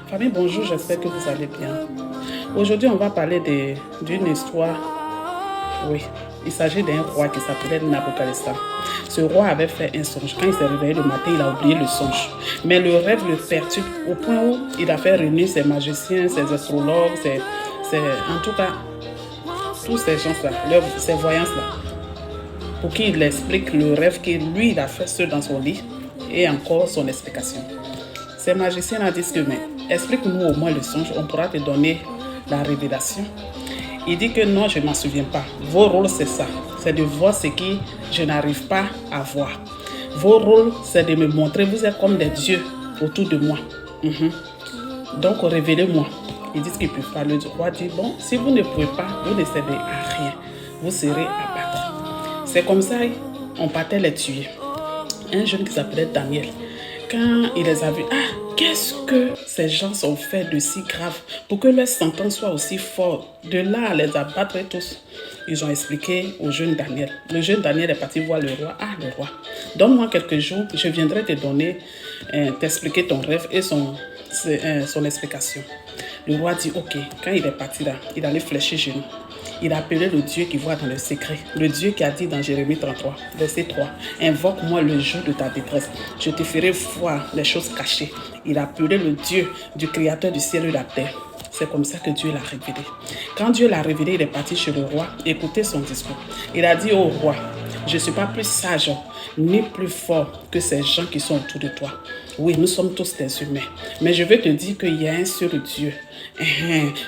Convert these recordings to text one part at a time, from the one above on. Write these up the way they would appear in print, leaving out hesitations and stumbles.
Famille, bonjour, j'espère que vous allez bien. Aujourd'hui, on va parler d'une histoire. Oui, il s'agit d'un roi qui s'appelait Nabucodonosor. Ce roi avait fait un songe. Quand il s'est réveillé le matin, il a oublié le songe. Mais le rêve le perturbe au point où il a fait réunir ses magiciens, ses astrologues, en tout cas, tous ces gens-là, ces voyants-là, pour qu'il explique le rêve que lui, il a fait seul dans son lit et encore son explication. Ces magiciens disent que, mais explique-nous au moins le songe, on pourra te donner la révélation. Il dit que non, je ne m'en souviens pas. Vos rôles, c'est ça. C'est de voir ce que je n'arrive pas à voir. Vos rôles, c'est de me montrer, vous êtes comme des dieux autour de moi. Donc, révélez-moi. Ils disent qu'ils ne peuvent pas. Le roi dit, bon, si vous ne pouvez pas, vous ne servez à rien. Vous serez abattu. C'est comme ça, on partait les tuer. Un jeune qui s'appelait Daniel, quand il les a vus, qu'est-ce que ces gens ont fait de si grave pour que leur sentence soit aussi forte, de là à les abattre tous. Ils ont expliqué au jeune Daniel. Le jeune Daniel est parti voir le roi. Le roi, donne-moi quelques jours, je viendrai te donner, t'expliquer ton rêve et son explication. Le roi dit ok. Quand il est parti là, il allait fléchir genoux. Il a appelé le Dieu qui voit dans le secret. Le Dieu qui a dit dans Jérémie 33, verset 3, « Invoque-moi le jour de ta détresse. Je te ferai voir les choses cachées. » Il a appelé le Dieu du Créateur du ciel et de la terre. C'est comme ça que Dieu l'a révélé. Quand Dieu l'a révélé, il est parti chez le roi, écouter son discours. Il a dit au roi, « Je ne suis pas plus sage ni plus fort que ces gens qui sont autour de toi. Oui, nous sommes tous des humains. Mais je veux te dire qu'il y a un seul Dieu.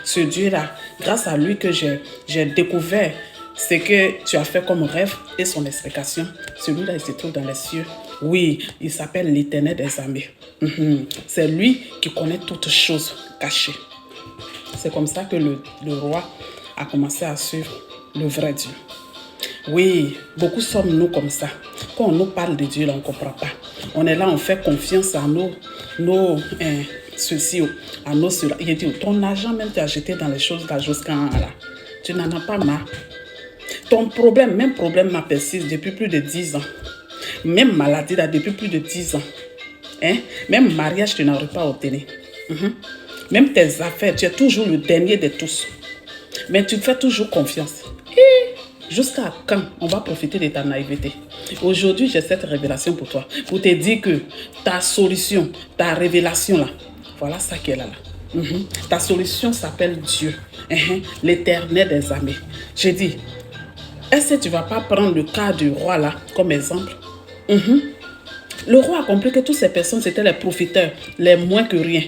Ce Dieu-là, grâce à lui que j'ai découvert ce que tu as fait comme rêve et son explication. Celui-là, il se trouve dans les cieux. Oui, il s'appelle l'Éternel des armées. C'est lui qui connaît toutes choses cachées. C'est comme ça que le roi a commencé à suivre le vrai Dieu. Oui, beaucoup sommes nous comme ça. Quand on nous parle de Dieu, là, on ne comprend pas. On est là, on fait confiance à ceci, à nos cela. Il dit, ton argent même tu as jeté dans les choses là jusqu'à là. Tu n'en as pas marre. Ton problème, même problème m'a persiste depuis plus de 10 ans. Même maladie là depuis plus de 10 ans. Même mariage, tu n'arrives pas à obtenir. Même tes affaires, tu es toujours le dernier de tous. Mais tu fais toujours confiance. Jusqu'à quand on va profiter de ta naïveté? Aujourd'hui, j'ai cette révélation pour toi. Pour te dire que ta solution, ta révélation là, voilà ça qui est là. Ta solution s'appelle Dieu. L'Éternel des armées. J'ai dit, est-ce que tu ne vas pas prendre le cas du roi là comme exemple? Le roi a compris que toutes ces personnes, c'était les profiteurs, les moins que rien.